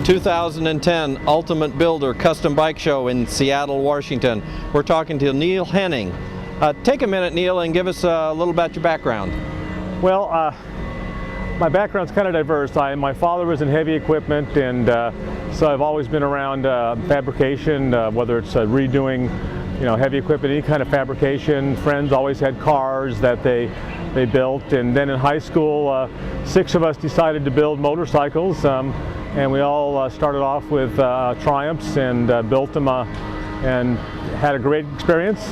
2010 Ultimate Builder Custom Bike Show in Seattle, Washington. We're talking to Neal Henning. Take a minute, Neal, and give us a little about your background. Well, my background's kind of diverse. My father was in heavy equipment, and so I've always been around fabrication, whether it's redoing, heavy equipment, any kind of fabrication. Friends always had cars that they built, and then in high school, 6 of us decided to build motorcycles, and we all started off with Triumphs and built them and had a great experience.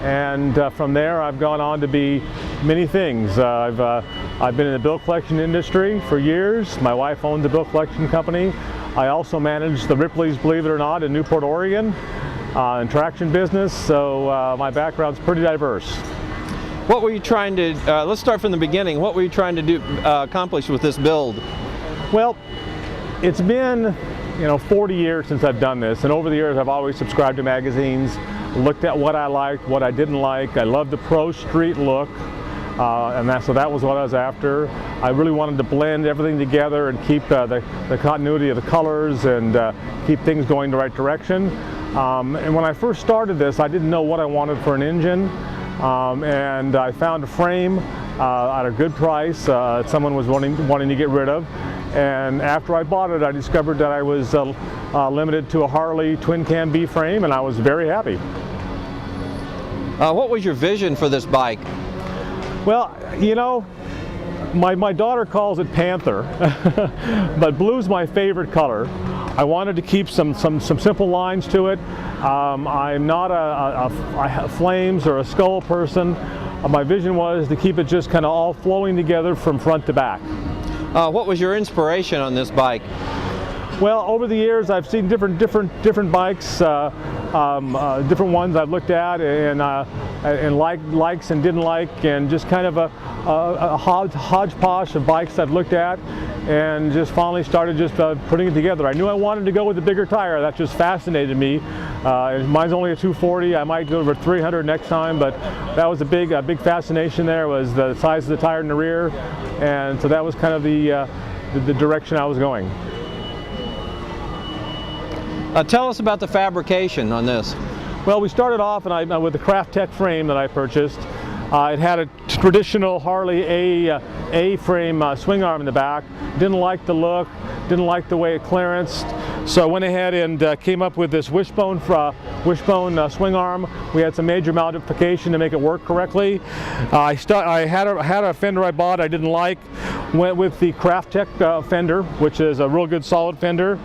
And from there, I've gone on to be many things. I've been in the bill collection industry for years. My wife owns a bill collection company. I also manage the Ripley's, believe it or not, in Newport, Oregon, in traction business. So my background's pretty diverse. What were you trying to, let's start from the beginning. What were you trying to accomplish with this build? Well, it's been 40 years since I've done this, and over the years I've always subscribed to magazines, looked at what I liked, what I didn't like. I loved the Pro Street look, so that was what I was after. I really wanted to blend everything together and keep the continuity of the colors and keep things going the right direction. And when I first started this, I didn't know what I wanted for an engine, and I found a frame at a good price someone was wanting to get rid of. And after I bought it, I discovered that I was limited to a Harley twin cam B frame, and I was very happy. What was your vision for this bike? Well, my daughter calls it Panther, but blue's my favorite color. I wanted to keep some simple lines to it. I'm not a flames or a skull person. My vision was to keep it just kind of all flowing together from front to back. What was your inspiration on this bike? Well, over the years I've seen different bikes, different ones I've looked at and likes and didn't like, and just kind of a hodgepodge of bikes I've looked at, and just finally started just putting it together. I knew I wanted to go with the bigger tire. That just fascinated me. Mine's only a 240. I might go over 300 next time, but that was a big fascination. There was the size of the tire in the rear, and so that was kind of the direction I was going. Tell us about the fabrication on this. Well, we started off with the Craft Tech frame that I purchased. It had a traditional Harley A-frame swing arm in the back. Didn't like the look, didn't like the way it clearanced. So I went ahead and came up with this wishbone swing arm. We had some major modification to make it work correctly. I had a fender I bought I didn't like. Went with the Craft Tech fender, which is a real good solid fender.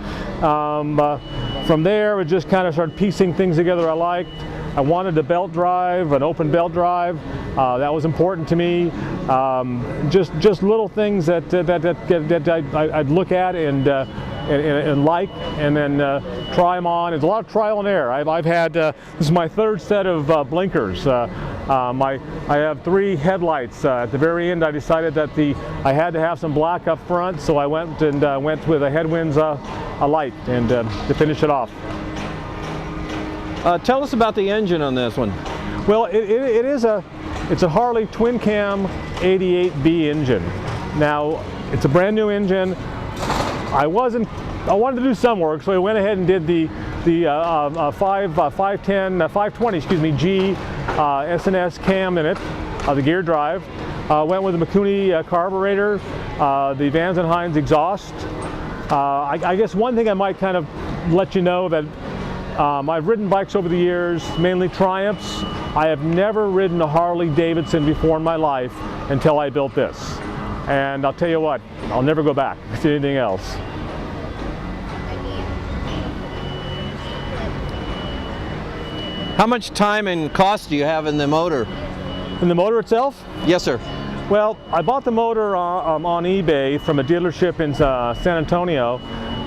From there, we just kind of started piecing things together I liked. I wanted a belt drive, an open belt drive. That was important to me. Just little things that I'd look at and like, and then try them on. There's a lot of trial and error. I've had this is my 3rd set of blinkers. I have 3 headlights. At the very end, I decided that I had to have some black up front, so I went with a headwinds light and to finish it off. Tell us about the engine on this one. Well, it's a Harley twin cam 88B engine. Now, it's a brand new engine. I wanted to do some work, so I went ahead and did the 520 G S&S cam in it, the gear drive. Went with the Mikuni carburetor, the Vans & Hines exhaust. I guess one thing I might kind of let you know that I've ridden bikes over the years, mainly Triumphs. I have never ridden a Harley-Davidson before in my life until I built this. And I'll tell you what, I'll never go back to anything else. How much time and cost do you have in the motor? In the motor itself? Yes, sir. Well, I bought the motor on eBay from a dealership in San Antonio,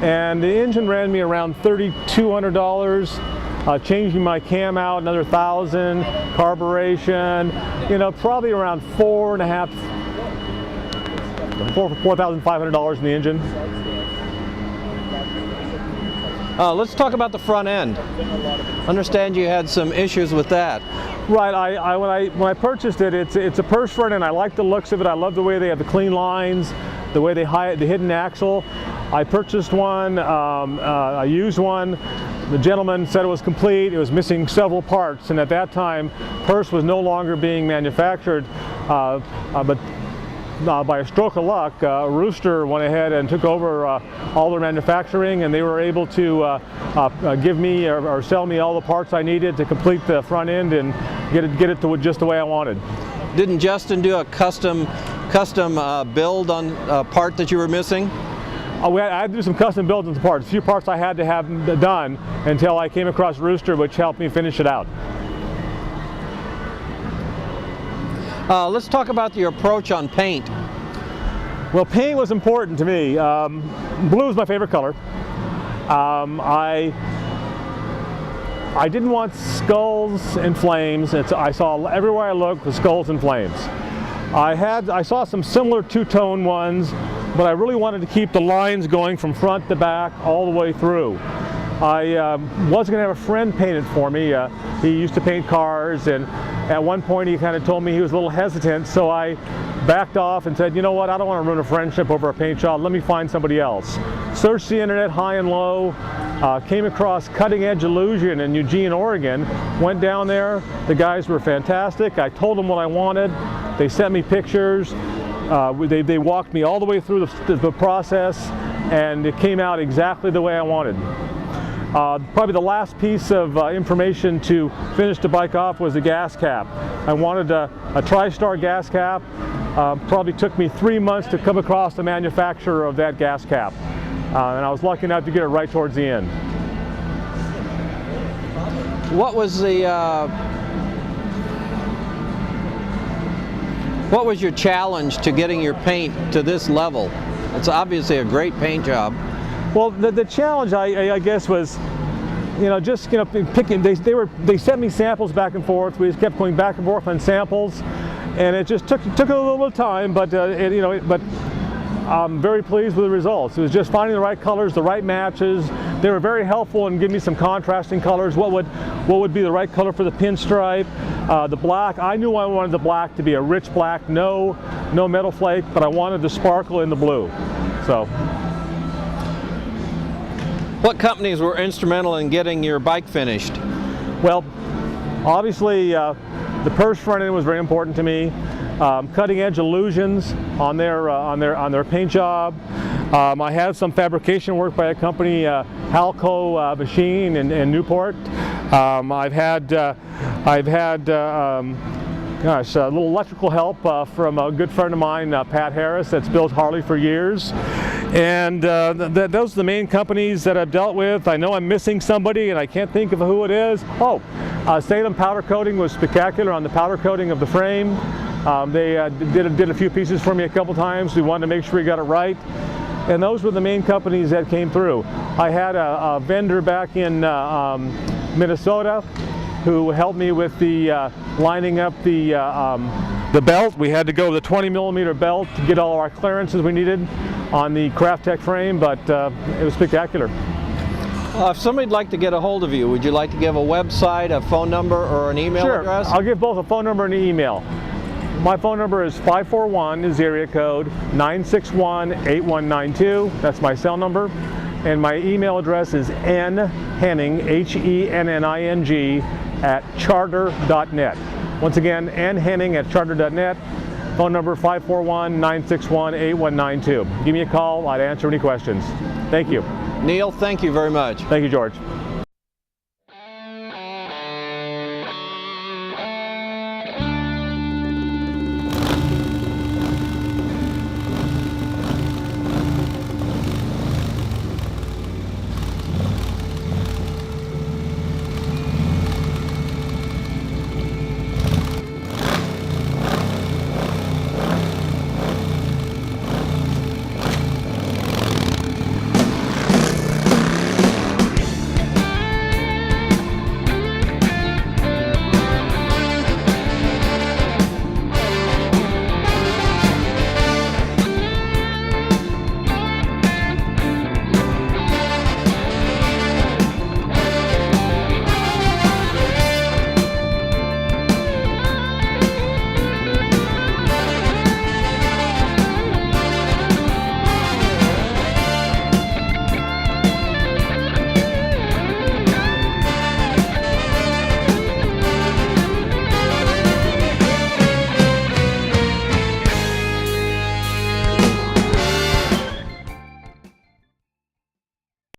and the engine ran me around $3,200. Changing my cam out another $1,000, carburation, probably around $4,500 in the engine. Let's talk about the front end. Understand you had some issues with that. Right. When I purchased it, it's a purse front end. I like the looks of it. I love the way they have the clean lines, the way they hide the hidden axle. I purchased one, I used one. The gentleman said it was complete. It was missing several parts, and at that time, purse was no longer being manufactured. But by a stroke of luck, Rooster went ahead and took over all their manufacturing, and they were able to give me or sell me all the parts I needed to complete the front end and get it to just the way I wanted. Didn't Justin do a custom build on a part that you were missing? I had to do some custom builds on the parts. A few parts I had to have done until I came across Rooster, which helped me finish it out. Let's talk about your approach on paint. Well, paint was important to me. Blue is my favorite color. I didn't want skulls and flames. I saw everywhere I looked was skulls and flames. I saw some similar two-tone ones, but I really wanted to keep the lines going from front to back all the way through. I was going to have a friend paint it for me. He used to paint cars, and at one point he kind of told me he was a little hesitant, so I backed off and said, you know what, I don't want to ruin a friendship over a paint job. Let me find somebody else. Searched the internet high and low, came across Cutting Edge Illusion in Eugene, Oregon, went down there. The guys were fantastic. I told them what I wanted. They sent me pictures. They walked me all the way through the process, and it came out exactly the way I wanted. Probably the last piece of information to finish the bike off was the gas cap. I wanted a TriStar gas cap. Probably took me 3 months to come across the manufacturer of that gas cap. And I was lucky enough to get it right towards the end. What was your challenge to getting your paint to this level? It's obviously a great paint job. Well, the challenge, I guess, was, picking. They sent me samples back and forth. We just kept going back and forth on samples, and it just took a little bit of time. But I'm very pleased with the results. It was just finding the right colors, the right matches. They were very helpful in giving me some contrasting colors. What would be the right color for the pinstripe? The black. I knew I wanted the black to be a rich black, no metal flake, but I wanted the sparkle in the blue. So. What companies were instrumental in getting your bike finished? Well, obviously the purse front end was very important to me. Cutting Edge Illusions on their paint job. I had some fabrication work by a company, Halco Machine in Newport. I've had a little electrical help from a good friend of mine, Pat Harris, that's built Harley for years. And those are the main companies that I've dealt with. I know I'm missing somebody, and I can't think of who it is. Salem Powder Coating was spectacular on the powder coating of the frame. They did a few pieces for me a couple times. We wanted to make sure we got it right. And those were the main companies that came through. I had a vendor back in Minnesota who helped me with the lining up the belt. We had to go with a 20-millimeter belt to get all our clearances we needed on the Craft Tech frame, but it was spectacular. If somebody'd like to get a hold of you, would you like to give a website, a phone number, or an email address? I'll give both a phone number and an email. My phone number is 541 is the area code 961-8192. That's my cell number. And my email address is nhenning, Henning, @charter.net. Once again, nhenning @charter.net. Phone number 541-961-8192. Give me a call. I'd answer any questions. Thank you. Neal, thank you very much. Thank you, George.